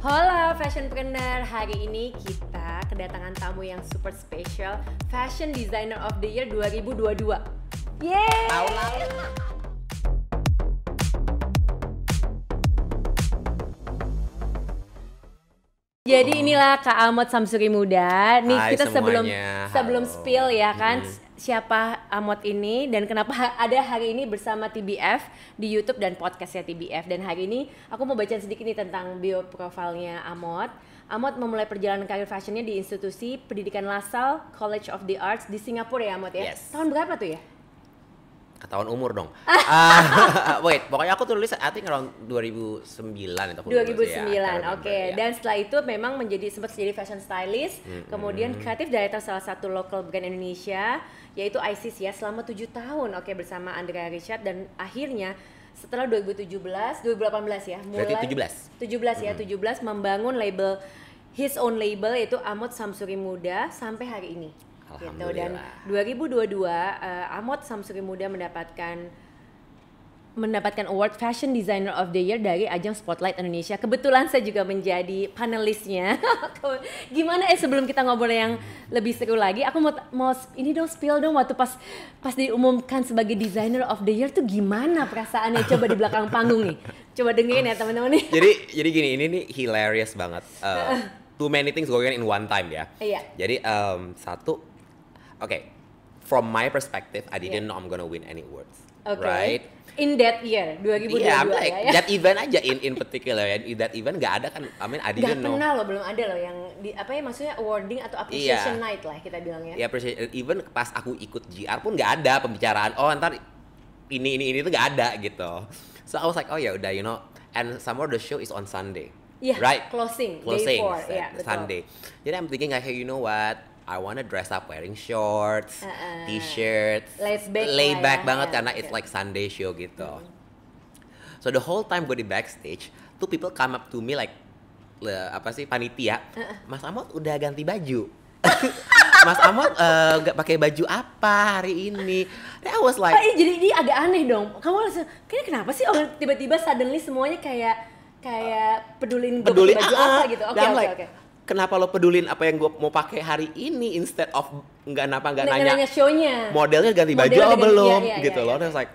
Halo fashionpreneur, hari ini kita kedatangan tamu yang super spesial, Fashion Designer of the Year 2022. Yeay! Jadi inilah Kak Amot Samsuri Muda. Nih Hai kita semuanya. sebelum Halo. spill ya kan, siapa Amot ini dan kenapa ada hari ini bersama TBF di YouTube dan podcastnya TBF. Dan hari ini aku mau baca sedikit nih tentang bio profilnya Amot. Amot memulai perjalanan karir fashionnya di institusi pendidikan LaSalle College of the Arts di Singapura ya Amot ya. Yes. Tahun berapa tuh ya? Ketahuan umur dong. Wait, pokoknya aku tulis I think around 2009 itu aku 2009, ya, oke. ya. Dan setelah itu memang sempat jadi fashion stylist, kemudian kreatif director salah satu local brand Indonesia, yaitu ISIS ya, selama 7 tahun, bersama Andrea Richard, dan akhirnya setelah 2018 ya, mulai Berarti 17 membangun label, his own label, yaitu Amot Samsuri Muda sampai hari ini. Gitu. Dan 2022 Amot Samsuri Muda mendapatkan award Fashion Designer of the Year dari ajang Spotlight Indonesia. Kebetulan saya juga menjadi panelisnya. Gimana sebelum kita ngobrol yang lebih seru lagi, aku mau ini dong spill dong waktu pas diumumkan sebagai Designer of the Year tuh gimana perasaannya, coba di belakang panggung nih. Coba dengerin ya teman-teman nih. Jadi gini, ini nih hilarious banget. Too many things going on in one time ya. Iya. Jadi from my perspective, I didn't know I'm gonna win any awards. Right? In that year, 2022 Yeah, ya. that event aja in particular ya. That event nggak ada kan, I didn't know. Gak pernah loh, belum ada loh yang maksudnya awarding atau appreciation night lah kita bilangnya. Ya, even pas aku ikut GR pun nggak ada pembicaraan. Oh, ntar ini tuh nggak ada gitu. So I was like, oh ya udah, and some more the show is on Sunday. Yeah, right? Closing Day 4, yeah, Sunday. Jadi I'm thinking like, hey, you know what? I wanna dress up wearing shorts, t-shirts, laid back banget karena it's like Sunday show gitu. So the whole time gue di backstage, tuh people come up to me like panitia, Mas Amot udah ganti baju. Mas Amot gak pakai baju apa hari ini? And I was like, jadi ini agak aneh dong. Kamu langsung, kayaknya kenapa sih orang tiba-tiba suddenly semuanya kayak pedulin baju apa gitu. Oke. Kenapa lo pedulin apa yang gue mau pakai hari ini instead of nggak nanya show-nya. Modelnya ganti baju apa belum gitu loh. Iya. I was like,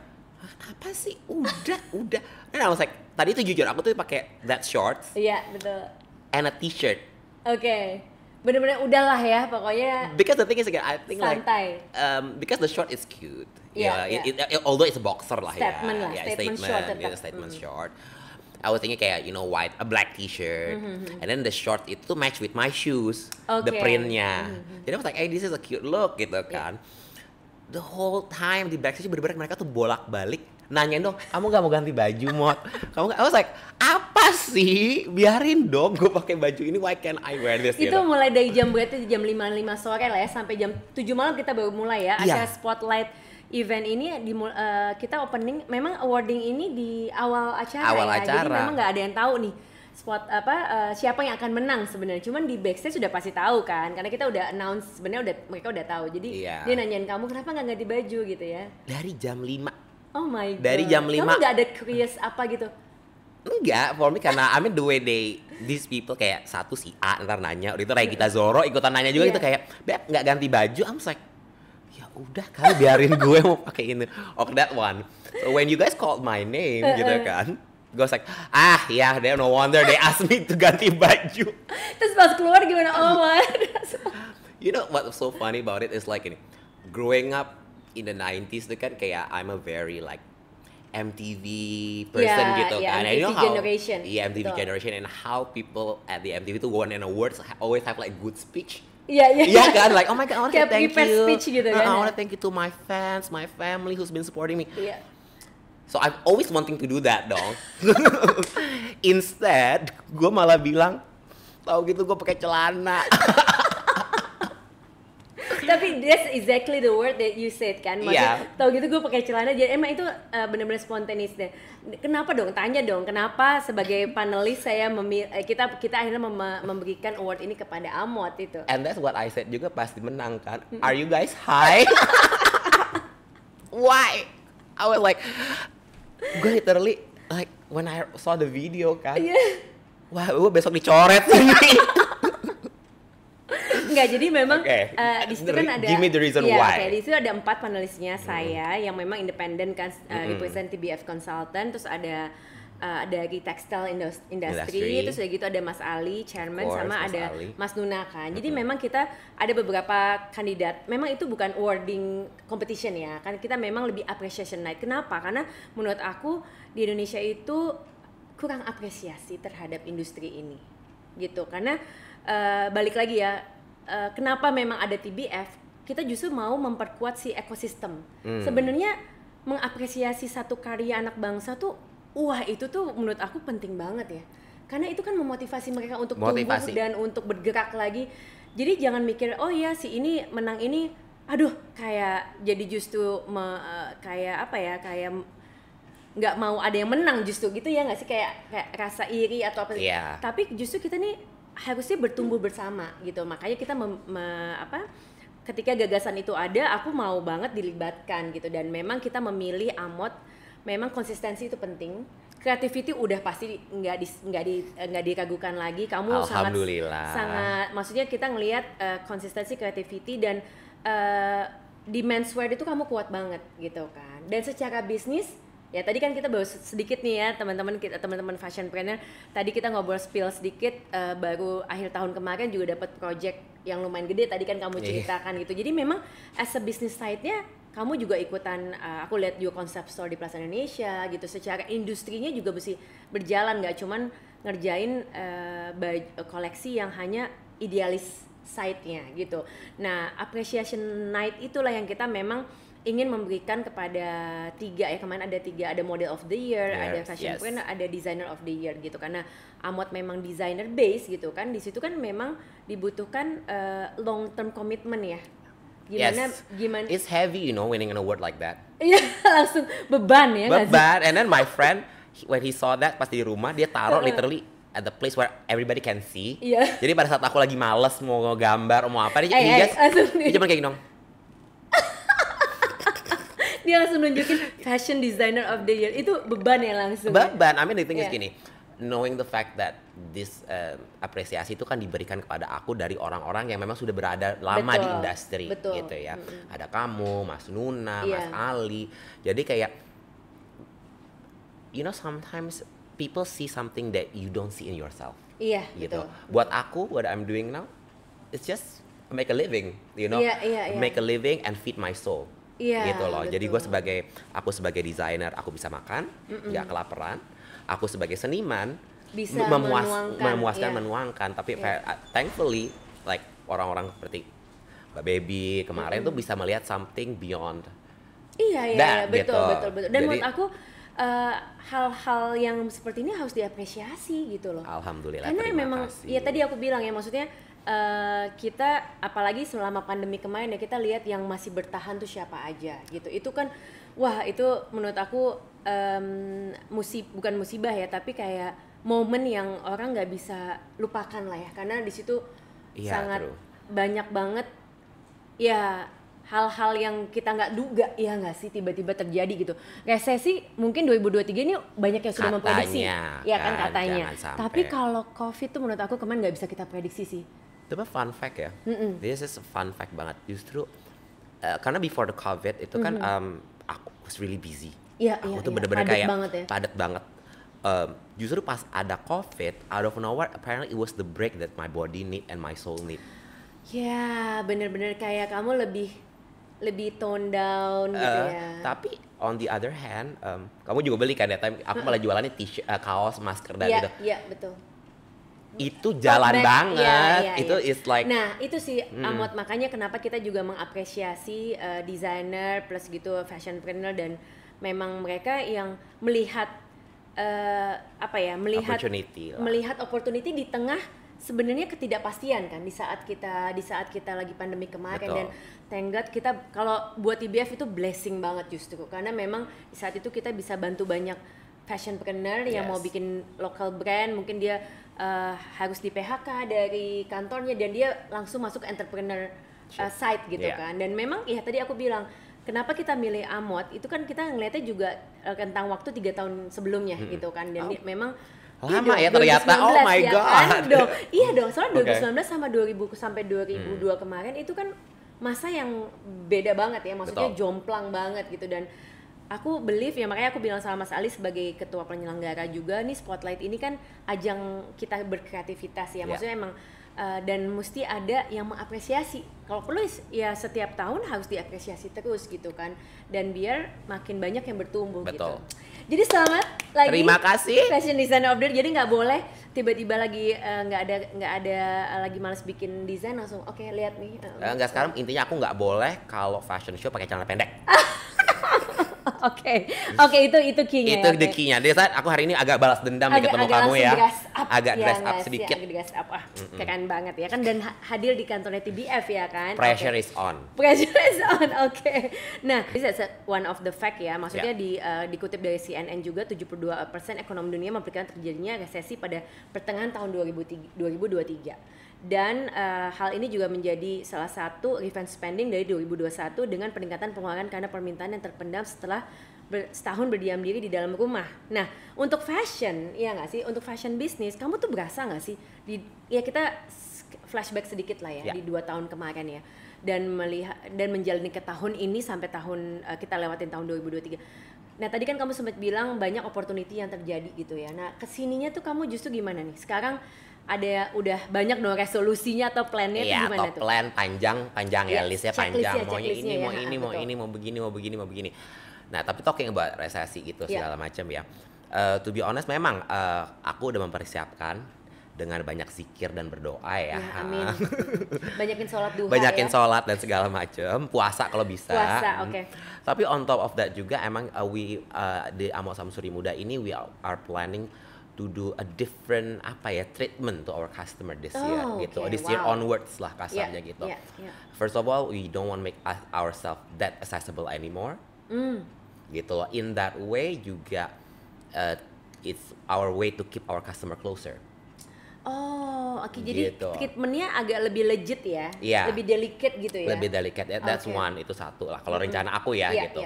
apa sih? Udah. And I was like, tadi itu jujur aku tuh pakai that shorts. Iya, betul. And a t-shirt. Oke. Bener-bener udahlah ya pokoknya. Because the thing is again, I think santai. Because the short is cute. Yeah. Although it's a boxer lah statement ya. Statement short. I was thinking kayak a black t-shirt, and then the short itu match with my shoes, the printnya. Jadi I was like, hey, this is a cute look gitu kan. The whole time di backstage bener-bener mereka tuh bolak-balik nanyain dong, kamu gak mau ganti baju Mot? I was like, apa sih? Biarin dong gue pakai baju ini, why can't I wear this? Itu mulai dari jam 5 sore lah ya, sampai jam 7 malam kita baru mulai ya, acara Spotlight event ini kita opening, memang awarding ini di awal acara. Jadi memang nggak ada yang tahu nih siapa yang akan menang sebenarnya. Cuman di backstage sudah pasti tahu kan, karena kita udah announce, sebenarnya mereka udah tahu. Jadi dia nanyain kamu kenapa nggak ganti baju gitu ya. Dari jam 5. Oh my god. Dari jam 5. Kamu nggak ada curious apa gitu? Enggak, for me karena the way these people kayak satu si A ntar nanya, itu Regita Zoro ikutan nanya juga gitu kayak, Beb nggak ganti baju? I'm like, udah kali biarin gue mau pakai ini. That one. So when you guys called my name gitu kan, gue was like, no wonder they asked me to ganti baju. Terus pas keluar gimana? Oh my. You know what was so funny about it is like ini, growing up in the 90s tuh kan kayak I'm a very like MTV person gitu kan. MTV generation. MTV generation, and how people at the MTV tuh won an awards always have like good speech. Iya kan, like oh my god, I want to thank you. Speech gitu kan. I want to thank you to my fans, my family who's been supporting me. Iya. So I'm always wanting to do that dong. Instead, gue malah bilang, tau gitu gue pakai celana. Tapi that's exactly the word that you said kan. Maksudnya tau gitu gue pakai celana, jadi emang itu benar-benar spontanis deh. Kenapa dong? Tanya dong. Kenapa sebagai panelis saya kita akhirnya memberikan award ini kepada Amot itu. And that's what I said juga pas menang kan. Are you guys high? Why? I was like, gue literally like when I saw the video kan. Wah, gue besok dicoret Enggak, jadi memang di situ kan ada give me the reason why. Di situ ada 4 panelisnya saya yang memang independen kan, represent TBF consultant, terus ada dari textile industry, terus udah gitu ada Mas Ali, chairman, sama ada Mas Nuna kan. Jadi memang kita ada beberapa kandidat. Memang itu bukan awarding competition ya, kan kita memang lebih appreciation night. Kenapa? Karena menurut aku di Indonesia itu kurang apresiasi terhadap industri ini, gitu. Karena balik lagi ya, kenapa memang ada TBF? Kita justru mau memperkuat si ekosistem. Sebenarnya mengapresiasi satu karya anak bangsa tuh, wah itu tuh menurut aku penting banget ya. Karena itu kan memotivasi mereka untuk tumbuh dan untuk bergerak lagi. Jadi jangan mikir, oh ya si ini menang ini, aduh kayak jadi justru kayak apa ya, kayak nggak mau ada yang menang justru gitu ya nggak sih, kayak rasa iri atau apa. Tapi justru kita nih harusnya bertumbuh bersama gitu. Makanya kita ketika gagasan itu ada, aku mau banget dilibatkan gitu. Dan memang kita memilih Amot, memang konsistensi itu penting. Creativity udah pasti nggak diragukan lagi. Kamu sangat maksudnya kita ngelihat konsistensi creativity dan di menswear itu kamu kuat banget gitu kan. Dan secara bisnis ya tadi kan kita baru sedikit nih ya teman-teman fashionpreneur, tadi kita ngobrol spill sedikit, baru akhir tahun kemarin juga dapat project yang lumayan gede tadi kan kamu ceritakan gitu. Jadi memang as a business side-nya kamu juga ikutan, aku lihat juga concept store di Plaza Indonesia gitu. Secara industrinya juga mesti berjalan, nggak cuman ngerjain koleksi yang hanya idealis side-nya gitu. Nah appreciation night itulah yang kita memang ingin memberikan kepada 3 ya, kemarin ada 3, ada model of the year, ada fashionpreneur, ada designer of the year gitu. Karena Amot memang designer base gitu kan, di situ kan memang dibutuhkan long term commitment ya. Gimana? It's heavy, winning an award like that. Iya, langsung beban ya. Beban, and then my friend when he saw that pas di rumah dia taruh literally at the place where everybody can see. Jadi pada saat aku lagi males mau gambar mau apa dia cuma kayak gini dong. Dia langsung nunjukin fashion designer of the year. Itu beban ya langsung. Beban. I mean the thing is gini, knowing the fact that this apresiasi itu kan diberikan kepada aku dari orang-orang yang memang sudah berada lama di industri gitu ya. Ada kamu, Mas Nuna, Mas Ali. Jadi kayak sometimes people see something that you don't see in yourself. Iya, gitu. Buat aku, what I'm doing now, it's just make a living, make a living and feed my soul. Gitu loh. Betul. Jadi aku sebagai desainer aku bisa makan, nggak kelaparan. Aku sebagai seniman bisa menuangkan. Tapi thankfully like orang-orang seperti Mbak Baby kemarin tuh bisa melihat something beyond. Iya, betul. Dan jadi, menurut aku hal-hal yang seperti ini harus diapresiasi gitu loh. Alhamdulillah. Karena memang ya tadi aku bilang ya, maksudnya kita apalagi selama pandemi kemarin ya, kita lihat yang masih bertahan tuh siapa aja gitu. Itu kan wah itu menurut aku bukan musibah ya, tapi kayak momen yang orang nggak bisa lupakan lah ya, karena di situ sangat banyak banget ya hal-hal yang kita nggak duga ya nggak sih tiba-tiba terjadi gitu. Resesi mungkin 2023 ini banyak yang sudah memprediksi ya kan katanya. Tapi kalau COVID tuh menurut aku kemarin nggak bisa kita prediksi sih. Itu fun fact ya. This is a fun fact banget. Justru karena before the COVID itu kan aku was really busy. Aku tuh bener-bener kayak padat banget. Justru pas ada COVID, out of nowhere apparently it was the break that my body need and my soul need. Ya, bener-bener kayak kamu lebih tone down gitu ya. Tapi on the other hand, kamu juga beli kan ya, aku malah jualannya t-shirt, kaos, masker dan gitu. Iya, betul. Itu jalan banget. Itu is like. Nah, itu sih Amot, makanya kenapa kita juga mengapresiasi designer plus gitu fashionpreneur, dan memang mereka yang melihat melihat opportunity di tengah sebenarnya ketidakpastian kan di saat kita lagi pandemi kemarin. Dan thank God kita kalau buat TBF itu blessing banget justru karena memang di saat itu kita bisa bantu banyak fashionpreneur yang mau bikin local brand, mungkin dia harus di PHK dari kantornya dan dia langsung masuk ke entrepreneur side gitu kan. Dan memang ya tadi aku bilang kenapa kita milih Amot itu kan kita ngeliatnya juga tentang waktu 3 tahun sebelumnya gitu kan. Dan memang Lama ya ternyata. Oh my ya god. Kan? Iya dong, soalnya 2019 sama 2000 sampai 2002 kemarin itu kan masa yang beda banget ya, maksudnya jomplang banget gitu. Dan aku believe ya, makanya aku bilang sama Mas Ali sebagai ketua penyelenggara juga, nih Spotlight ini kan ajang kita berkreativitas ya, maksudnya emang dan mesti ada yang mengapresiasi. Kalau perlu ya setiap tahun harus diapresiasi terus gitu kan, dan biar makin banyak yang bertumbuh. Gitu. Jadi selamat lagi. Terima kasih. Fashion Designer of the Year. Jadi nggak boleh tiba-tiba lagi nggak ada lagi malas bikin desain langsung oke, lihat nih. Nggak, sekarang intinya aku nggak boleh kalau fashion show pakai celana pendek. Oke, itu key-nya. Itu the key-nya. Jadi aku hari ini agak balas dendam nih ketemu kamu ya. Agak dress up sedikit. Agak dress up. Keren banget ya kan, dan hadir di kantornya TBF ya kan. Pressure is on. Pressure is on. Oke. Nah, this is one of the fact ya. Maksudnya dikutip dari CNN juga 72% ekonomi dunia memperkirakan terjadinya resesi pada pertengahan tahun 2023. Dan hal ini juga menjadi salah satu revenge spending dari 2021 dengan peningkatan pengeluaran karena permintaan yang terpendam setelah setahun berdiam diri di dalam rumah. Nah, untuk fashion, ya nggak sih? Untuk fashion bisnis, kamu tuh berasa nggak sih? Ya kita flashback sedikit lah ya di 2 tahun kemarin ya. Dan melihat dan menjalani ke tahun ini sampai tahun kita lewatin tahun 2023. Nah, tadi kan kamu sempat bilang banyak opportunity yang terjadi gitu ya. Nah, kesininya tuh kamu justru gimana nih? Sekarang udah banyak dong resolusinya atau plannya itu gimana tuh? Plan panjang ya, listnya panjang. Maunya ini, mau begini. Nah, tapi talking about resesi gitu segala macam ya. To be honest, memang aku udah mempersiapkan dengan banyak zikir dan berdoa ya. Amin. Banyakin sholat duha. Banyakin sholat dan segala macam. Puasa kalau bisa. Puasa, oke. Tapi on top of that juga emang di Amo Samsuri Muda ini we are planning to do a different treatment to our customer this year gitu. This year onwards lah kasarnya gitu. First of all, we don't want to make ourselves that accessible anymore. Gitu loh. In that way juga it's our way to keep our customer closer. Oke. Jadi treatmentnya agak lebih legit ya, lebih delicate gitu ya. Lebih delicate, that's one, itu satu lah. Kalau rencana aku ya gitu.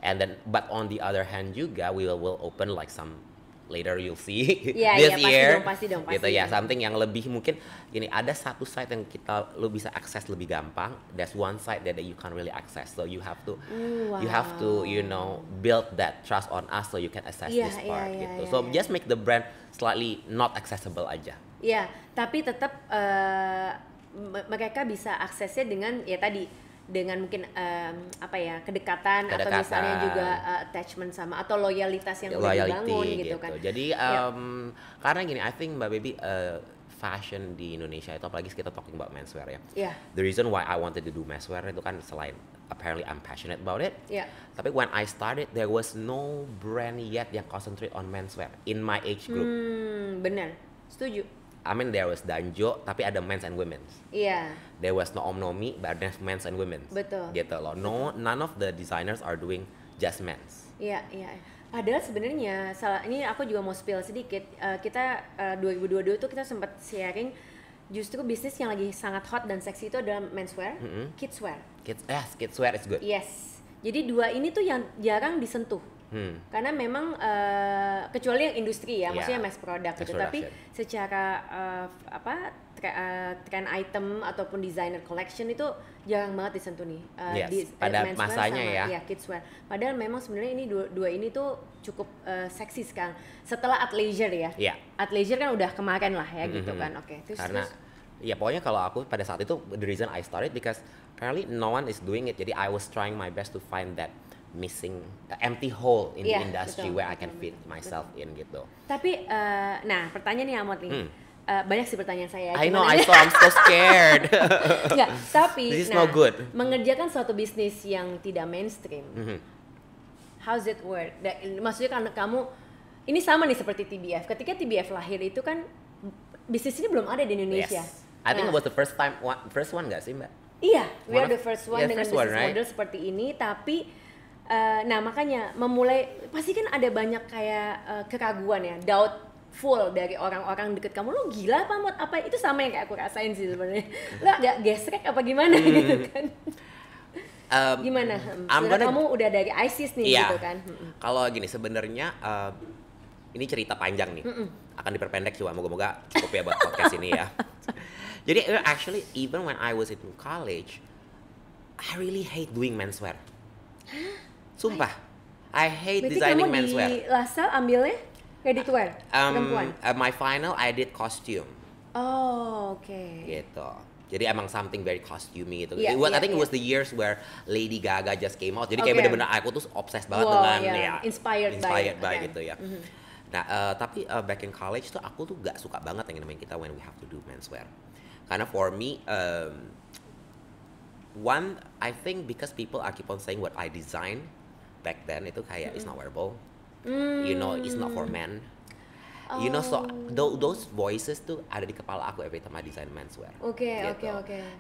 And then, but on the other hand juga, we will open like some later you'll see this year. Pasti dong. Gitu ya, something yang lebih mungkin gini, ada satu site yang lo bisa akses lebih gampang. There's one site that you can't really access, so you have to build that trust on us so you can access this part gitu. So just make the brand slightly not accessible aja. Iya, tapi tetap mereka bisa aksesnya dengan dengan mungkin kedekatan atau misalnya juga attachment sama atau loyalitas yang udah dibangun gitu kan. Jadi karena gini, I think Mbak Baby fashion di Indonesia itu, apalagi kita talking about menswear ya. The reason why I wanted to do menswear itu kan selain apparently I'm passionate about it. Tapi when I started there was no brand yet yang concentrate on menswear in my age group. Benar, setuju. I mean there was Danjo tapi ada men's and women's. There was no Omnomi but there's men's and women's. Betul. Gitu loh. None of the designers are doing just men's. Iya. Padahal sebenarnya ini aku juga mau spill sedikit. Kita 2022 tuh kita sempat sharing justru bisnis yang lagi sangat hot dan seksi itu adalah menswear, kidswear. Kidswear is good. Yes. Jadi dua ini tuh yang jarang disentuh. Karena memang kecuali yang industri ya, maksudnya mass product gitu. Tapi secara trend item ataupun designer collection itu jarang banget disentuh nih. Pada masanya sama, ya kidswear. Padahal memang sebenarnya ini dua ini tuh cukup seksi sekarang. Setelah athleisure ya. Athleisure kan udah kemarin lah ya gitu kan. Oke. Karena ya pokoknya kalau aku pada saat itu the reason I started because apparently no one is doing it. Jadi I was trying my best to find that missing empty hole in the industry where I can fit myself in gitu. Tapi nah pertanyaan nih Amot nih. Banyak sih pertanyaan saya. I know, I'm so scared. Enggak, tapi this is no good. Mengerjakan suatu bisnis yang tidak mainstream. How's it work? Maksudnya karena kamu ini sama nih seperti TBF. Ketika TBF lahir itu kan bisnis ini belum ada di Indonesia. I think it was the first one nggak sih Mbak? Iya, we are the first one dengan bisnis model seperti ini. Tapi nah makanya memulai pasti kan ada banyak kayak keraguan ya, doubtful dari orang-orang deket kamu. Lo gila apa itu sama yang kayak aku rasain sih sebenarnya. Lo agak gesrek apa gimana gitu kan. Gimana? Kamu udah dari ISIS nih gitu kan. Kalau gini sebenarnya ini cerita panjang nih. Akan diperpendek cuma moga-moga cukup ya buat podcast ini ya. Jadi actually even when I was in college, I really hate doing menswear. Sumpah. I hate designing menswear. Berarti kamu di LaSalle ambilnya ready to wear perempuan? My final I did costume. Oh, okay. Gitu. Jadi emang something very costumey gitu. I think it was the years where Lady Gaga just came out. Jadi kayak bener-bener aku tuh obses banget dengan inspired by gitu ya. Nah, tapi back in college tuh aku tuh gak suka banget yang namanya kita when we have to do menswear. Karena for me, one, I think because people are keep on saying what I design back then itu kayak it's not wearable. You know, it's not for men. You know, so those voices tuh ada di kepala aku every time I design menswear. Okay.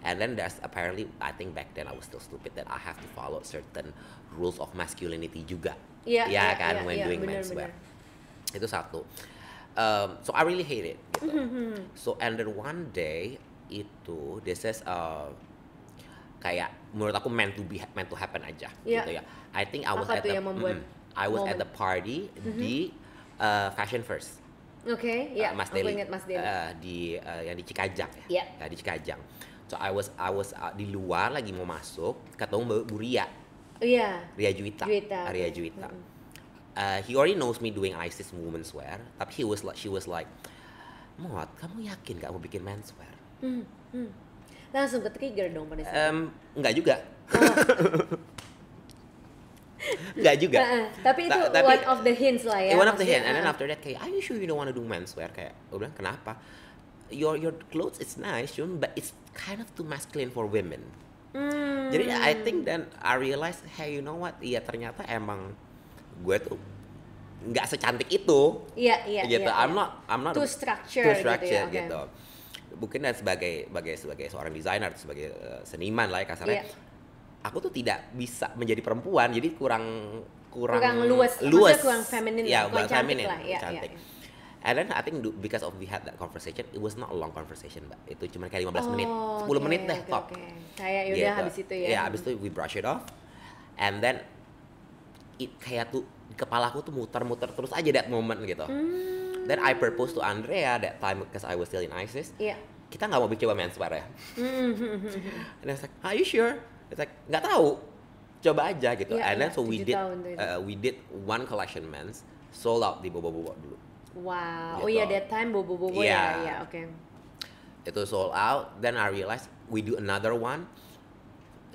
And then there's apparently, I think back then I was still stupid that I have to follow certain rules of masculinity juga. When doing menswear. Itu satu. So I really hate it. Gitu. So and then one day itu this is kayak menurut aku meant to happen aja. Gitu ya. I think I was at the party di Fashion First. Oke, Mas Deli. Ingat Mas Deli. Yang di Cikajang ya. Di Cikajang. So I was di luar lagi mau masuk, ketemu Bu Ria. Ria Juwita. He already knows me doing ISIS women's wear, tapi she was like, "Mot, kamu yakin gak mau bikin menswear?" Langsung ke-trigger dong pada saat enggak juga. Enggak juga. Tapi itu one of the hints lah ya. One of the hints. And then after that kayak, are you sure you don't want to do menswear? Kayak, gue bilang kenapa? Your clothes it's nice, but it's kind of too masculine for women. Jadi I think then I realized, hey you know what? Iya ternyata emang gue tuh nggak secantik itu. Iya. Gitu. I'm not too structured gitu. Mungkin dan sebagai seorang desainer, sebagai seniman lah ya kasarnya. Aku tuh tidak bisa menjadi perempuan, jadi kurang luas, kurang feminin, kurang cantik lah. Cantik. And then I think because of we had that conversation, it was not a long conversation, Mbak. Itu cuma kayak 15 menit, 10 menit deh top. Kayak yaudah habis itu ya. Habis itu we brush it off. And then kayak tuh di kepala aku tuh muter-muter terus aja that moment gitu. Then I proposed to Andrea that time because I was still in ISIS. Kita nggak mau coba menswear ya. And I was like, are you sure? It's like nggak tahu, coba aja gitu. And then so we did one collection men's, sold out di Bobo-Bobo dulu. Wow, gitu. That time Bobo-Bobo ya, oke. Itu sold out, then I realized we do another one.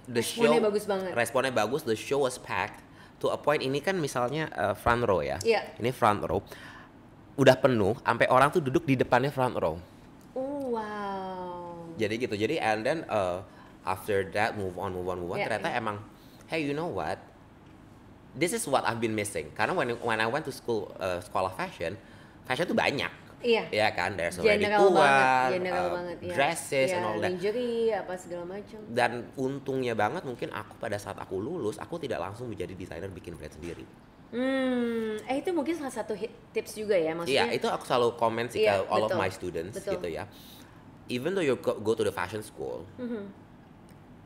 Responnya bagus banget. Responnya bagus, the show was packed to a point. Ini kan misalnya front row ya. Ini front row, udah penuh, sampai orang tuh duduk di depannya front row. Wow. Jadi gitu, and then after that move on. Ternyata emang, hey you know what? This is what I've been missing. Karena when I went to school, sekolah fashion tuh banyak. Iya kan, there's already dresses and all that. Lingerie, apa segala macam. Dan untungnya banget mungkin aku pada saat aku lulus, aku tidak langsung menjadi desainer bikin brand sendiri. Itu mungkin salah satu tips juga ya maksudnya. Itu aku selalu komen sih ke all of my students gitu ya. Even though you go to the fashion school,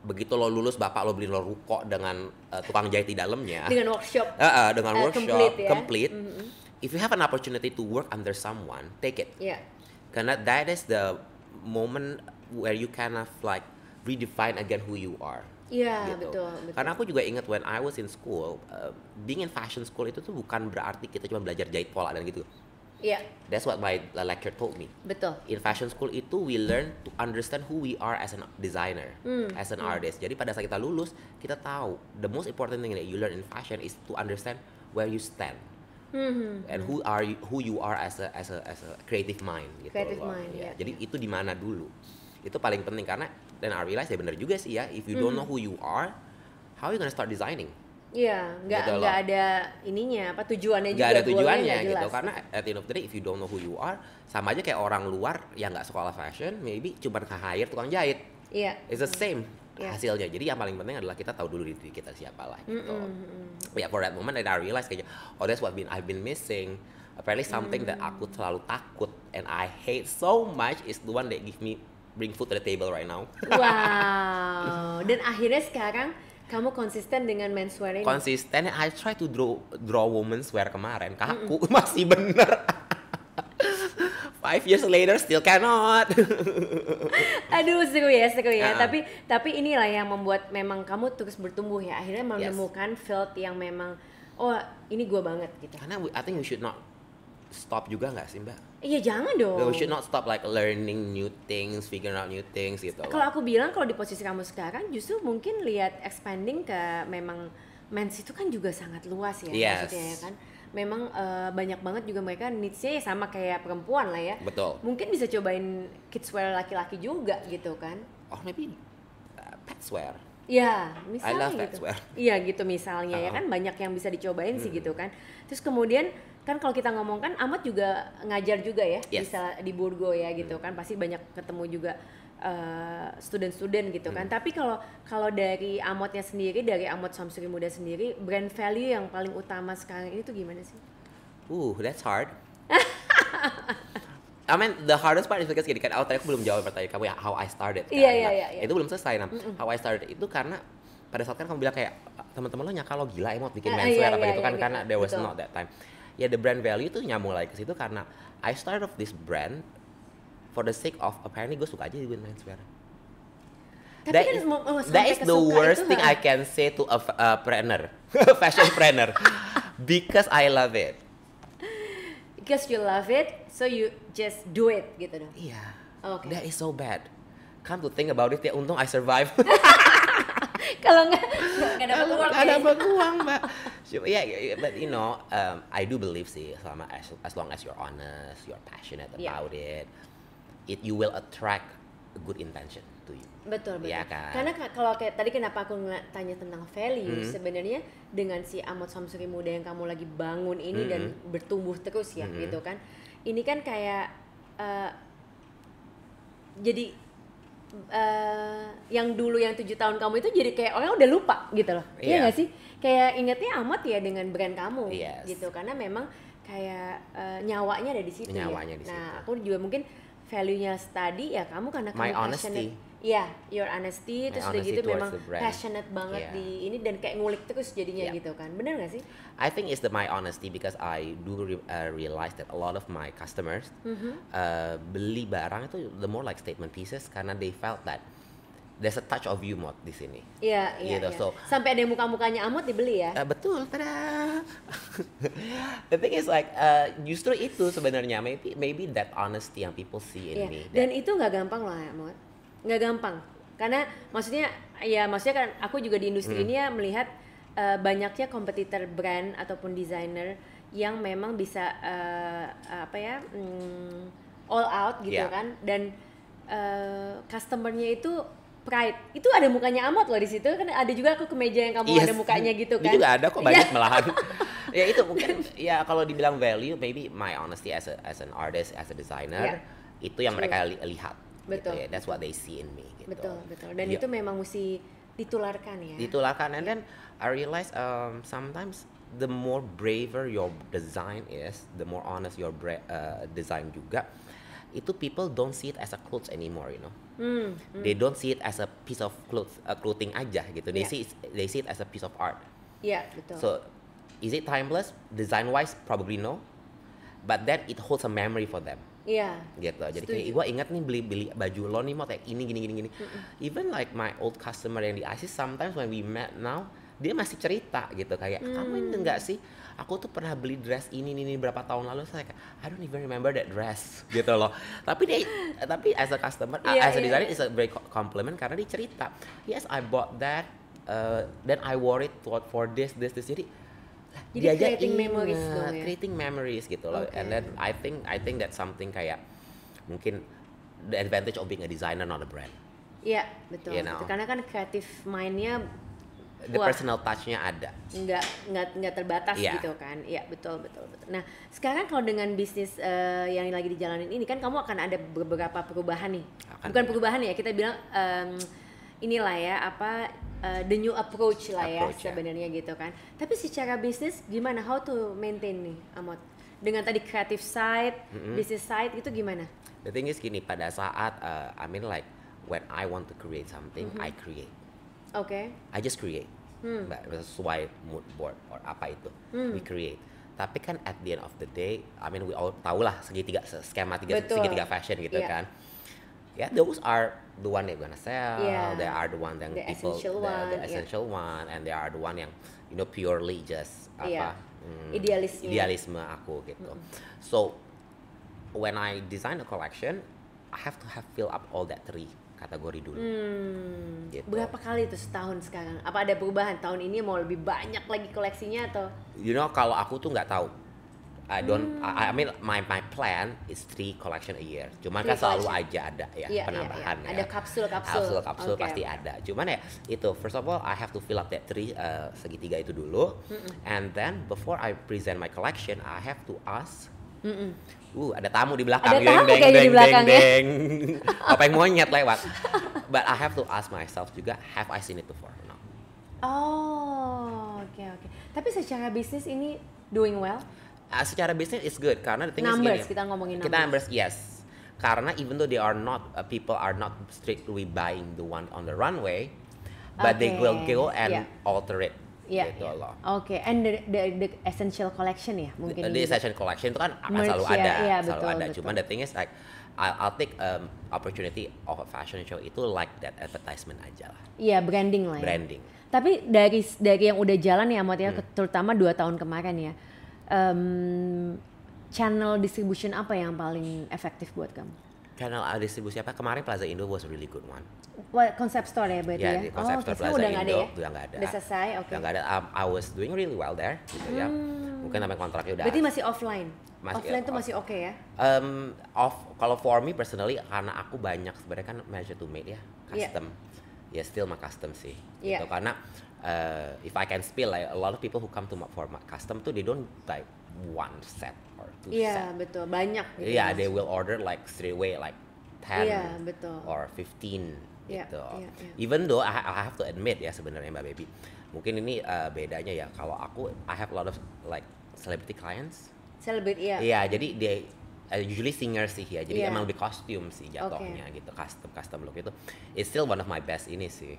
begitu lo lulus bapak lo beliin lo ruko dengan tukang jahit di dalamnya dengan workshop complete. If you have an opportunity to work under someone, take it. Karena that is the moment where you kind of like redefine again who you are. Gitu. Betul. Karena aku juga ingat when I was in school, being in fashion school itu tuh bukan berarti kita cuma belajar jahit pola dan gitu. That's what my lecturer told me. Betul. In fashion school itu we learn to understand who we are as an designer, as an artist. Jadi pada saat kita lulus, kita tahu the most important thing that you learn in fashion is to understand where you stand. And who you are as a creative mind gitu. Jadi itu di mana dulu. Itu paling penting karena dan I realize ya benar juga sih ya, if you don't know who you are, how you gonna start designing? Nggak ada ininya, tujuannya juga. Nggak ada tujuannya gitu, karena at the end of the day, if you don't know who you are, sama aja kayak orang luar yang nggak sekolah fashion, maybe cuma hire tukang jahit. It's the same hasilnya. Jadi yang paling penting adalah kita tahu dulu diri kita siapa lah gitu. For that moment, I realize kayaknya, that's what I've been missing. Apparently something that aku selalu takut and I hate so much is the one that bring food to the table right now. Wow. Dan akhirnya sekarang Kamu konsisten dengan menswear ini? Konsisten. I try to draw women's wear kemarin, kaku masih bener. 5 years later still cannot. Aduh, seru ya. Tapi inilah yang membuat memang kamu terus bertumbuh ya. Akhirnya menemukan field yang memang ini gue banget gitu. Karena I think we should not stop juga nggak sih, Mbak? Iya, jangan dong. We should not stop like learning new things, figuring out new things gitu. Kalau aku bilang kalau di posisi kamu sekarang justru mungkin lihat expanding ke memang mens itu kan juga sangat luas ya, maksudnya ya kan. Memang banyak banget juga mereka needs-nya ya sama kayak perempuan lah ya. Betul. Mungkin bisa cobain kidswear laki-laki juga gitu kan. Oh, maybe petswear. Ya, misalnya I love gitu. petswear. Iya gitu misalnya ya kan banyak yang bisa dicobain sih gitu kan. Terus kemudian kan kalau kita ngomong kan Ahmad juga ngajar juga ya, bisa di Burgo ya gitu kan. Pasti banyak ketemu juga student-student gitu kan. Tapi kalau dari Ahmadnya sendiri, dari Ahmad Samsuri Muda sendiri, brand value yang paling utama sekarang ini tuh gimana sih? That's hard. I mean the hardest part is because gini kan, tadi aku belum jawab pertanyaan kamu ya, how I started kan. Iya. Itu belum selesai. How I started itu karena pada saat kan kamu bilang kayak teman-teman lo nyangka lo gila ya mau bikin menswear apa gitu kan, karena there was not that time. Ya the brand value tuh nyambung lagi ke situ karena I started off this brand for the sake of apparently gue suka aja dengan menswear. That is the worst thing I can say to a planner, fashion planner, because I love it. Because you love it, so you just do it gitu dong. Iya. Okay. That is so bad. Come to think about it ya, untung I survive. Kalau nggak dapat uang. Nggak dapat uang, Mbak. But you know, I do believe sih, selama as long as you're honest, you're passionate about it, you will attract a good intention to you. Betul. Ya kan? Karena kalau kayak tadi kenapa aku tanya tentang value, sebenarnya dengan si Ahmad Samsuri Muda yang kamu lagi bangun ini dan bertumbuh terus ya gitu kan. Ini kan kayak jadi yang dulu yang 7 tahun kamu itu jadi kayak orang udah lupa gitu loh. Iya nggak sih? Kayak ingetnya Ahmad ya dengan brand kamu gitu, karena memang kayak nyawanya ada di situ. Nyawanya ya. di situ. Nah, aku juga mungkin value-nya tadi ya kamu karena kamu passionate. Iya, your honesty, terus udah gitu memang passionate banget di ini dan kayak ngulik terus jadinya gitu kan. Bener gak sih? I think it's my honesty because I do realize that a lot of my customers beli barang itu the more like statement pieces karena they felt that there's a touch of humor di sini. Iya. So, sampai ada muka-mukanya Ahmad dibeli ya? Betul, tada. The thing is like justru itu sebenarnya maybe that honesty yang people see in me. Dan itu nggak gampang loh Ahmad. Nggak gampang karena maksudnya kan aku juga di industri ini ya melihat banyaknya kompetitor brand ataupun desainer yang memang bisa all out gitu kan, dan customernya itu pride itu ada mukanya Ahmad loh di situ kan, ada juga aku ke meja yang kamu ada mukanya gitu kan. Itu juga ada kok banyak malahan. Ya itu mungkin ya kalau dibilang value maybe my honesty as an artist, as a designer itu yang mereka lihat. Betul. Gitu ya. That's what they see in me. Gitu. Betul. Dan itu memang mesti ditularkan ya. And then I realize sometimes the more braver your design is, the more honest your design juga, itu people don't see it as a clothes anymore, you know. They don't see it as a piece of clothing aja gitu. They see it as a piece of art. Iya, betul. So is it timeless? Design wise probably no. But then it holds a memory for them. Iya. Gitu. Jadi kayak gue ingat nih beli baju lo nih mau kayak ini gini. Even like my old customer yang di ISIS, sometimes when we met now, dia masih cerita gitu kayak kamu enggak sih? Aku tuh pernah beli dress ini berapa tahun lalu. Saya kayak I don't even remember that dress gitu loh. Tapi as a customer, as a designer, it's a very compliment karena dia cerita. Yes, I bought that. Then I wore it for this. Jadi creating memories dong ya. Creating memories gitu loh. And then I think that's something kayak mungkin the advantage of being a designer not a brand. Iya, betul. You know? Karena kan creative mind-nya the personal touch-nya ada. Nggak terbatas gitu kan. Iya, betul. Nah, sekarang kalau dengan bisnis yang lagi dijalanin ini kan kamu akan ada beberapa perubahan nih. Bukan perubahan ya, kita bilang inilah ya the new approach lah ya sebenarnya gitu kan. Tapi secara bisnis gimana? How to maintain nih Ahmad? Dengan tadi creative side, business side itu gimana? The thing is gini, pada saat I mean like when I want to create something, I create. Okay. I just create. sesuai mood board or apa itu we create. Tapi kan at the end of the day, I mean we all tahu lah segitiga fashion gitu kan. Yeah, those are the one they're gonna sell. They are the one yang the essential one, and they are the one yang purely just idealisme aku gitu. So when I design a collection, I have to fill up all that 3 kategori dulu. Gitu. Berapa kali itu setahun sekarang? Apa ada perubahan tahun ini mau lebih banyak lagi koleksinya atau? Kalau aku tuh nggak tahu. I mean my plan is 3 collection a year. Cuman kan selalu aja ada penambahan ya. Ada kapsul pasti ada. Cuman ya itu first of all I have to fill up that 3 segitiga itu dulu. And then before I present my collection I have to ask. Ada tamu di belakang. Deng. Apa yang monyet lewat. But I have to ask myself juga, have I seen it before? No. Oke. Tapi secara bisnis ini doing well? Secara bisnis is good karena the thing numbers, is gini. Kita ngomongin numbers. Kita numbers, yes. Karena even though they are not people are not strictly buying the one on the runway, but they will go and alter it. Gitu loh. Oke, and the essential collection ya mungkin. The essential collection itu kan akan selalu ada, betul. Cuman the thing is like I'll take opportunity of a fashion show itu like that advertisement aja lah. Iya, branding lah ya. Branding. Tapi dari yang udah jalan ya Ahmad ya, terutama 2 tahun kemarin ya. Channel distribution apa yang paling efektif buat kamu? Channel distribusi apa? Kemarin Plaza Indo was a really good one. Concept store ya berarti ya? Concept store Plaza udah Indo udah nggak ada. Udah selesai, oke. Udah nggak ada. I was doing really well there, gitu ya. Mungkin namanya kontraknya udah. Berarti masih offline? Offline tuh masih oke ya? Kalau for me personally, karena aku banyak sebenarnya kan measure to made ya, custom. Ya still my custom sih. Gitu. Karena if I can spill, like, a lot of people who come to for custom tuh they don't like 1 set or 2 set. Iya betul, banyak gitu. They will order like straight away like 10 or 15 gitu. Even though I have to admit ya sebenarnya Mbak Baby, mungkin ini bedanya ya. Kalau aku I have a lot of like celebrity clients. Celebrity Iya, jadi they usually singer sih ya. Jadi emang lebih kostum sih jatuhnya gitu, custom look itu. It's still one of my best ini sih.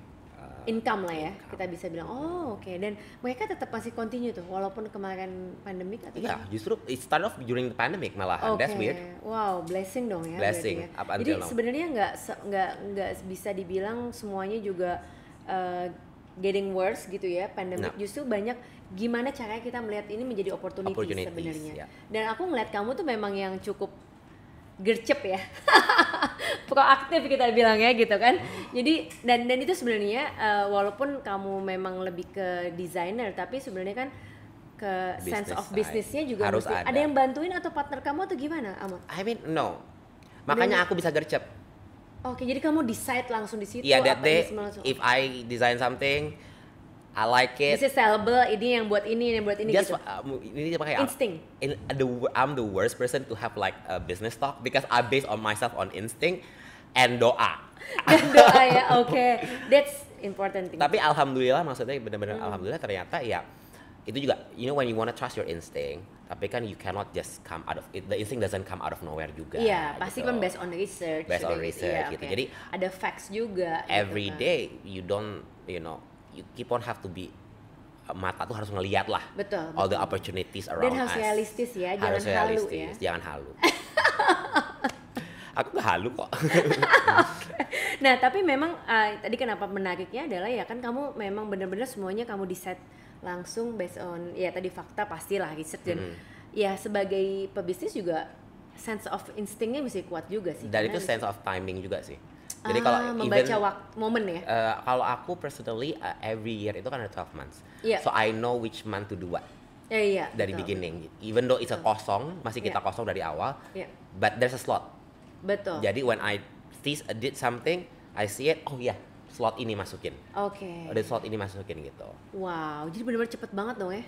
Income lah ya, kita bisa bilang oke. Dan mereka tetap masih continue tuh walaupun kemarin pandemik atau justru it start off during the pandemic malahan. That's weird. Wow, blessing dong ya. Blessing. Ya. Jadi sebenarnya nggak bisa dibilang semuanya juga getting worse gitu ya pandemik. Justru banyak gimana caranya kita melihat ini menjadi opportunity sebenarnya. Dan aku ngeliat kamu tuh memang yang cukup gercep ya. Proaktif kita bilang ya gitu kan. Jadi dan itu sebenarnya walaupun kamu memang lebih ke designer tapi sebenarnya kan ke business sense of businessnya juga harus ada yang bantuin atau partner kamu atau gimana Ahmad? I mean no. Makanya aku bisa gercep. Oke, jadi kamu decide langsung di situ. That day if I design something I like it. This is sellable, ini yang buat ini just, gitu. Ini pakai instinct. I'm the worst person to have like a business talk because I base on myself on instinct and doa. Doa ya, oke. That's important thing. Tapi alhamdulillah maksudnya benar-benar alhamdulillah ternyata ya itu juga when you wanna trust your instinct, tapi kan you cannot just come out of it. The instinct doesn't come out of nowhere juga. Iya, pasti kan based on research. Gitu. Jadi ada facts juga. Every day you don't you keep on have to be mata tuh harus ngelihat lah. Betul. All the opportunities around us. Dan harus realistis ya, jangan halu ya. Jangan halu. Aku gak halu kok. Nah, tapi memang tadi kenapa menariknya adalah ya kan kamu memang benar-benar semuanya kamu decide langsung based on ya tadi fakta pastilah research dan ya sebagai pebisnis juga sense of instingnya mesti kuat juga sih. Dan itu sense of timing juga sih. Jadi kalau membaca momen ya. Kalau aku personally every year itu kan ada 12 months. Yeah. So I know which month to do what. Iya. Dari beginning. Even though it's a kosong, masih kita kosong dari awal. But there's a slot. Betul. Jadi when I did something, I see it, slot ini masukin. Oke. Ada slot ini masukin gitu. Wow, jadi benar-benar cepet banget dong ya.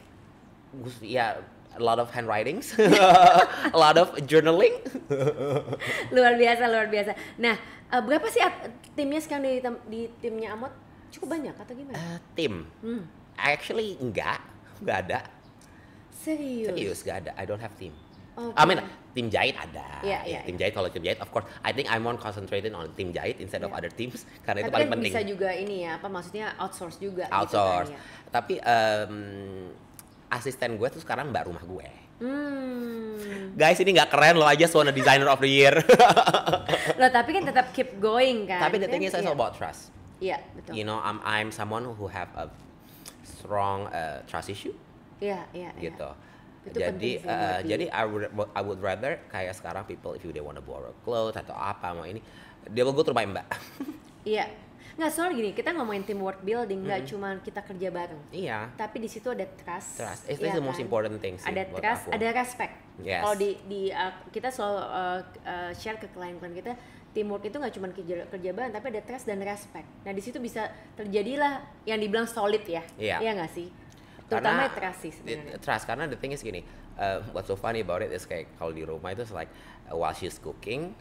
Ya, a lot of handwritings, a lot of journaling. Luar biasa. Nah, berapa sih timnya sekarang di timnya Ahmad? Cukup banyak atau gimana? Tim? Actually enggak ada. Serius, enggak ada. I don't have team. Okay. I mean, tim jahit ada. Tim jahit, kalau tim jahit of course I think I'm more concentrated on tim jahit instead of other teams karena itu paling kan penting. Bisa juga ini ya, maksudnya outsource juga. Outsource. Gitu kan, ya. Tapi asisten gue tuh sekarang mbak rumah gue. Guys, ini nggak keren loh, I just wanna designer of the year. Loh, tapi kan tetap keep going kan. Tapi the thing is, it's all about trust. Iya, betul. You know, I'm someone who have a strong trust issue. Iya. Gitu. Itu jadi I would rather kayak sekarang people if they wanna borrow clothes atau apa mau ini, dia will go through my mbak. Iya. Nggak, soal gini, kita ngomongin teamwork building, nggak cuma kita kerja bareng. Iya. Tapi di situ ada trust. Trust, it's the most important thing sih. Ada trust, ada respect. Yes. Kalau kita selalu share ke klien-klien kita, teamwork itu nggak cuma kerja bareng, tapi ada trust dan respect. Nah di situ bisa terjadilah yang dibilang solid ya. Iya nggak sih? Terutama trust sih sebenarnya. Trust, karena the thing is gini, what's so funny about it is kayak kalau di rumah itu like while she's cooking,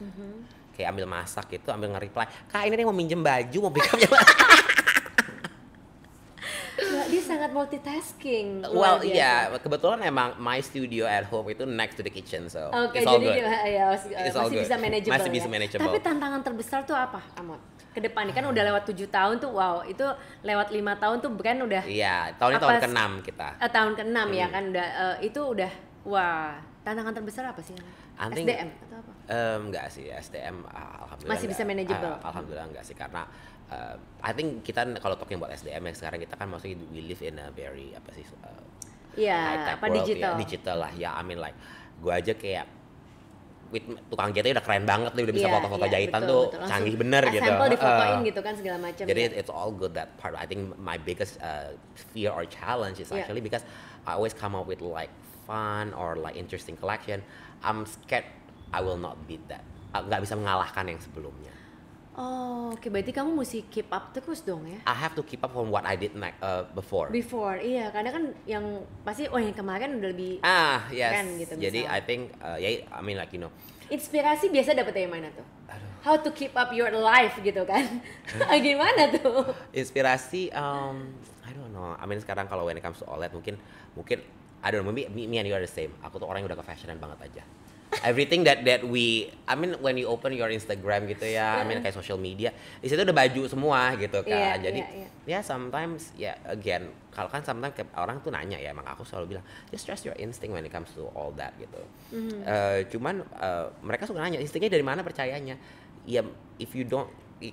kayak ambil masak gitu, ambil nge-reply, Kak ini mau minjem baju, mau pick up. Dia sangat multitasking. Well, kebetulan emang my studio at home itu next to the kitchen, so it's all jadi good. Masih bisa manageable. Masih bisa manageable. Tapi tantangan terbesar tuh apa, Amot? Kedepan kan udah lewat 7 tahun tuh, wow, itu lewat 5 tahun tuh brand udah. Iya, tahun ini tahun ke-6 kita. Tahun ke-6 ya kan, udah itu udah, wah, tantangan terbesar apa sih? SDM atau apa? Enggak sih, SDM alhamdulillah masih bisa manageable. Alhamdulillah enggak sih, karena I think kita kalau talking about SDM yang sekarang kita kan maksudnya we live in a very high tech world, digital lah ya. I mean like gue aja kayak tukang jahitnya udah keren banget, udah bisa foto-foto jahitan betul. Canggih bener gitu. Sampel difotoin gitu kan segala macam. Jadi it's all good that part. I think my biggest fear or challenge is actually because I always come up with like fun or like interesting collection. I'm scared I will not beat that. Nggak bisa mengalahkan yang sebelumnya. Oh, oke. Berarti kamu mesti keep up terus dong ya? I have to keep up from what I did before. Iya. Karena kan yang pasti, yang kemarin udah lebih yes. keren gitu. Jadi I think, I mean like you know. Inspirasi biasa dapet dari mana tuh? How to keep up your life gitu kan? Gimana tuh? Inspirasi, I don't know. I mean sekarang kalau when it comes to OLED mungkin I don't know, maybe me and you are the same. Aku tuh orang yang udah ke-fashionan banget aja. Everything that we, I mean when you open your Instagram gitu ya, I mean kayak social media, di situ udah baju semua gitu kan. Jadi sometimes again, kalau kan sometimes orang tuh nanya ya, emang aku selalu bilang just trust your instinct when it comes to all that gitu. Cuman mereka suka nanya instingnya dari mana, percayanya. Ya if you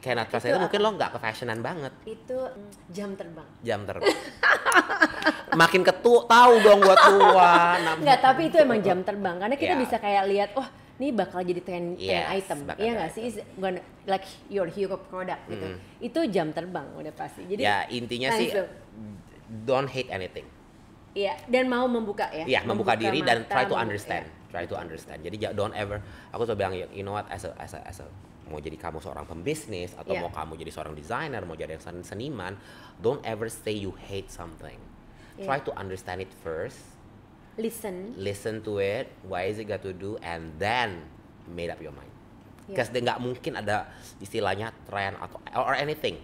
cannot trust itu mungkin lo nggak ke-fashionan banget. Itu jam terbang. Makin tahu dong gua tua. Enggak, tapi itu emang jam terbang karena kita bisa kayak lihat, ini bakal jadi tren item. Iya nggak sih? Gonna like your hero product gitu. Itu jam terbang udah pasti. Jadi ya intinya sih don't hate anything. Iya, dan mau membuka ya. Iya, membuka diri dan try to understand. Try to understand. Jadi don't ever, aku tuh bilang you know what, as a mau jadi kamu seorang pembisnis atau mau kamu jadi seorang desainer, mau jadi seniman, don't ever say you hate something. Try to understand it first. Listen to it. Why is it got to do, and then made up your mind. Because nggak mungkin ada istilahnya tren atau or anything.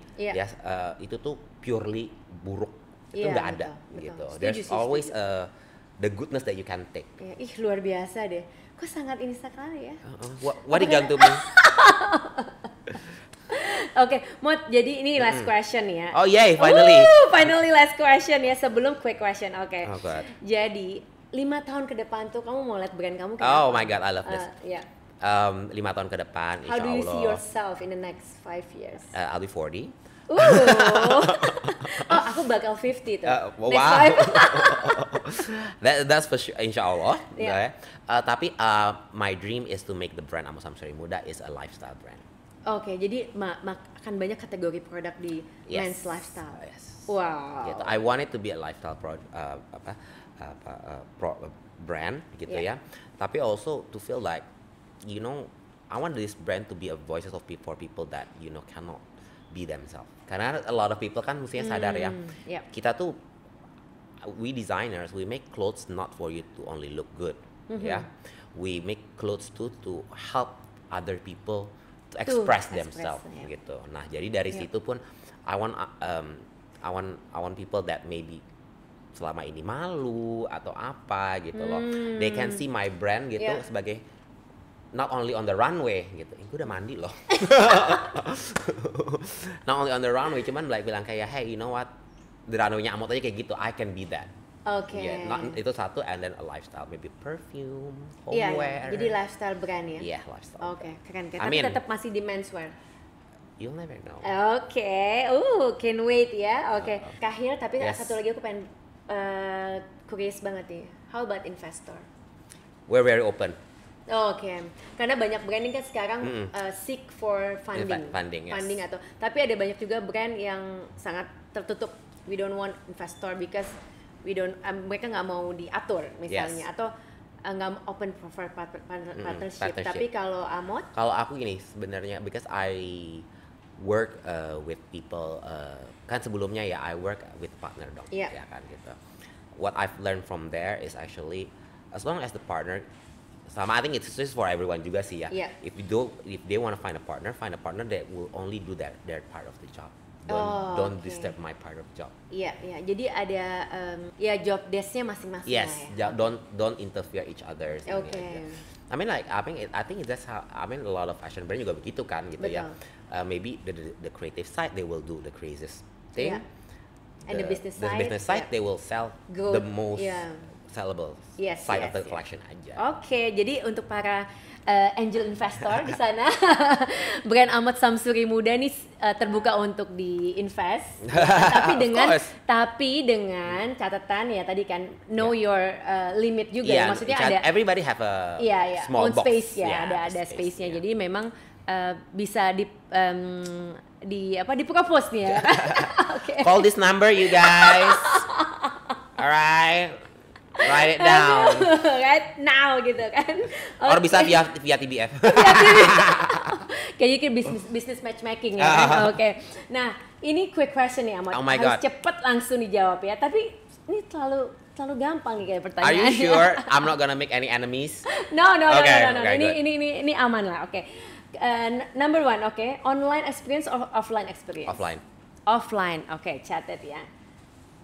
Itu tuh purely buruk. Itu nggak ada gitu. There's always the goodness that you can take. Luar biasa deh. Kok sangat ini sekali ya? What digantung? Oke, Mot, jadi ini last question ya. Oh yay, finally. Finally last question ya, sebelum quick question. Oke. God. Jadi 5 tahun ke depan tuh kamu mau lihat brand kamu kayak apa? my God, I love this. 5 tahun ke depan, insya Allah. How do you see yourself in the next 5 years? I'll be 40. Aku bakal 50 tuh. Wow. That's for sure, insya Allah. Tapi my dream is to make the brand Amo Samsuri Muda is a lifestyle brand. Oke, jadi akan banyak kategori produk di men's lifestyle. Yes. Wow. Gitu. I want it to be a lifestyle brand gitu ya. Tapi also to feel like, you know, I want this brand to be a voices of for people that you know cannot be themselves. Karena a lot of people kan mestinya sadar ya. Kita tuh we designers, we make clothes not for you to only look good, we make clothes to help other people to express themselves gitu. Nah, jadi dari situ pun I want people that maybe selama ini malu atau apa gitu loh. They can see my brand gitu sebagai not only on the runway gitu. Gue udah mandi loh. Not only on the runway, cuman like bilang kayak, hey, you know what? The runway-nya Amot aja kayak gitu. I can be that. Oke. Itu satu, and then a lifestyle, maybe perfume, homeware. Jadi lifestyle brand ya. Iya, lifestyle. Oke, keren. Tapi tetap masih di menswear. You'll never know. Oke. Can wait ya. Oke. Kahil, tapi satu lagi aku pengen curious banget nih. How about investor? We're very open. Oke. Karena banyak branding kan sekarang seek for funding. Funding atau tapi ada banyak juga brand yang sangat tertutup. We don't want investor because we don't mereka nggak mau diatur misalnya atau nggak open for partnership. Tapi kalau Amot? Kalau aku gini sebenarnya because I work with people kan sebelumnya ya I work with partner dong ya kan gitu. What I've learned from there is actually as long as the partner sama, I think it's just for everyone juga sih ya. If they want to find a partner that will only do their part of the job. Don't disturb my part of job. Iya. Jadi ada job desk-nya masing-masing. Yes, don't interfere each other. Okay. I mean like I think that's how a lot of fashion brand juga begitu kan gitu. Betul. Ya. Maybe the creative side they will do the craziest thing. And the business side they will sell the most sellable side of the collection aja. Oke, jadi untuk para angel investor di sana, brand Amot Samsuri Muda nih terbuka untuk diinvest, tapi dengan catatan ya tadi kan know your limit juga. Maksudnya ada everybody have a small own box. Space ada space-nya. Jadi memang bisa dipropose nih ya. Okay. Call this number you guys. Alright. Write it down. Right now gitu kan. Or bisa via TBF. Kayaknya business matchmaking ya kan. Oke. Nah, ini quick question nih Amot. Harus cepet langsung dijawab ya. Tapi ini terlalu gampang nih kayak pertanyaan. Are you sure I'm not gonna make any enemies? No. Ini aman lah. Oke. Number 1, oke. Online experience or offline experience? Offline. Oke, catat ya.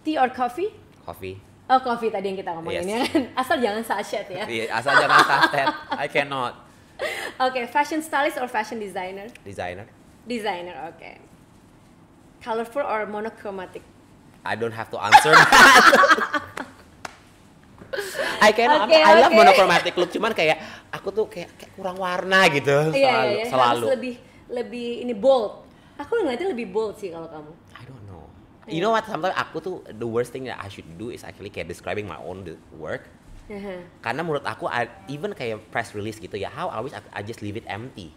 Tea or coffee? Coffee. Oh, coffee tadi yang kita ngomongin ya kan. Asal jangan sachet ya. Iya, asal jangan sachet. I cannot. Oke, fashion stylist or fashion designer? Designer, oke. Colorful or monochromatic? I don't have to answer that. I cannot. I love monochromatic look, cuman kayak aku tuh kayak kurang warna gitu. Selalu. Harus lebih ini bold. Aku ngeliatnya lebih bold sih kalau kamu. I don't know. You know what? Sometimes aku tuh the worst thing that I should do is actually kayak describing my own work. Karena menurut aku even kayak press release gitu ya, how I wish I just leave it empty.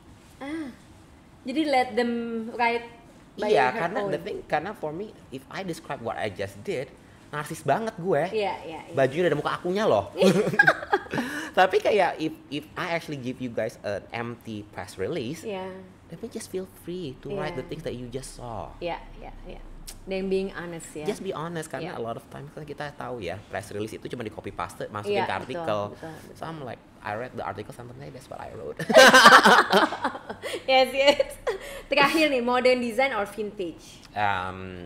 Jadi let them write by her own. Karena for me if I describe what I just did, narsis banget gue. Iya. Bajunya udah ada muka akunya loh. Tapi kayak if I actually give you guys an empty press release, let me just feel free to write the things that you just saw. Iya. Dan being honest ya. Just be honest karena a lot of times kan kita tahu ya press release itu cuma di copy paste masukin ke artikel. Betul. So I'm like I read the article something like that's what I wrote. Yes. Terakhir nih, modern design or vintage?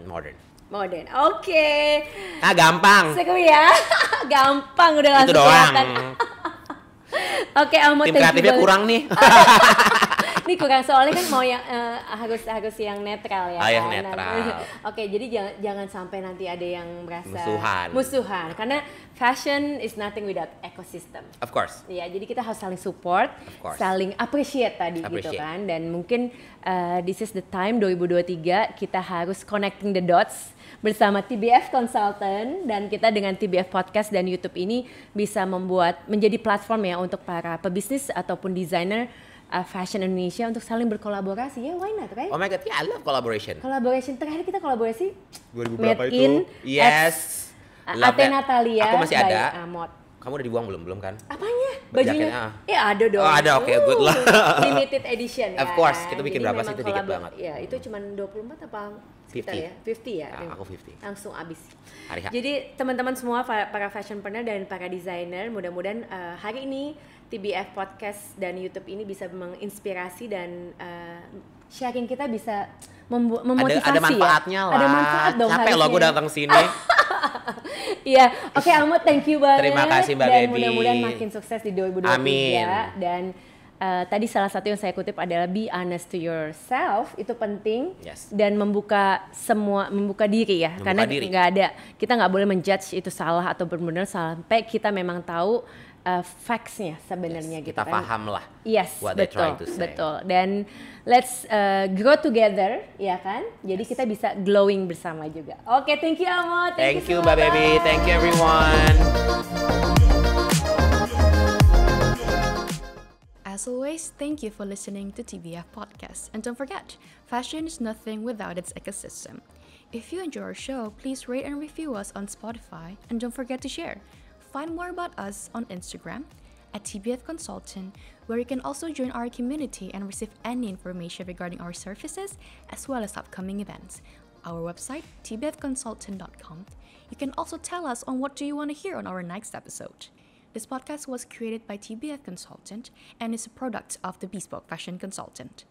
Modern. Oke. Gampang. Seru ya. Gampang udah langsung kelihatan. Oke, Amot, tim kreatifnya kurang nih. Ini kurang soalnya kan mau yang harus yang netral ya. Yang netral. Oke, jadi jangan sampai nanti ada yang merasa musuhan. Karena fashion is nothing without ecosystem. Of course. Ya, jadi kita harus saling support, saling appreciate tadi gitu kan. Dan mungkin this is the time 2023 kita harus connecting the dots bersama TBF Consultant, dan kita dengan TBF Podcast dan YouTube ini bisa menjadi platform ya untuk para pebisnis ataupun desainer fashion Indonesia untuk saling berkolaborasi ya, why not, right? Oh my god, I love collaboration. Terakhir kita kolaborasi 2000 Made berapa in itu? Yes. Athena Thalia. Aku masih ada. Amot. Kamu udah dibuang belum kan? Apanya? Bajunya? Ada dong. Ada, oke, good lah. Limited edition ya. Of course, kita bikin berapa sih, itu dikit banget. Ya, itu cuma 24 apa? 50 ya? 50 ya? Aku 50. Langsung habis. Hari. Jadi teman-teman semua para fashionpreneur dan para desainer, mudah-mudahan hari ini TBF Podcast dan YouTube ini bisa menginspirasi dan sharing kita bisa memotivasi ada manfaatnya ya. lah. Ada manfaat dong. Capek loh gue datang sini. Iya, oke Ahmad, thank you banget. Terima kasih Mbak Dan Baby. mudah-mudahan makin sukses di 2023. Amin. Dan tadi salah satu yang saya kutip adalah be honest to yourself, itu penting. Yes. Dan membuka diri ya, karena kita nggak boleh menjudge itu salah atau benar sampai kita memang tahu facts-nya sebenarnya gitu kita kan. paham lah. Yes, what they're trying to say. Betul. Dan let's grow together, ya kan? Jadi kita bisa glowing bersama juga. Oke, thank you Ahmad. Thank you Mbak Baby. Thank you everyone. As always, thank you for listening to TBF Podcast. And don't forget, fashion is nothing without its ecosystem. If you enjoy our show, please rate and review us on Spotify. And don't forget to share. Find more about us on Instagram at TBF Consultant, where you can also join our community and receive any information regarding our services as well as upcoming events. Our website, tbfconsultant.com. You can also tell us on what do you want to hear on our next episode. This podcast was created by TBF Consultant and is a product of the Bespoke Fashion Consultant.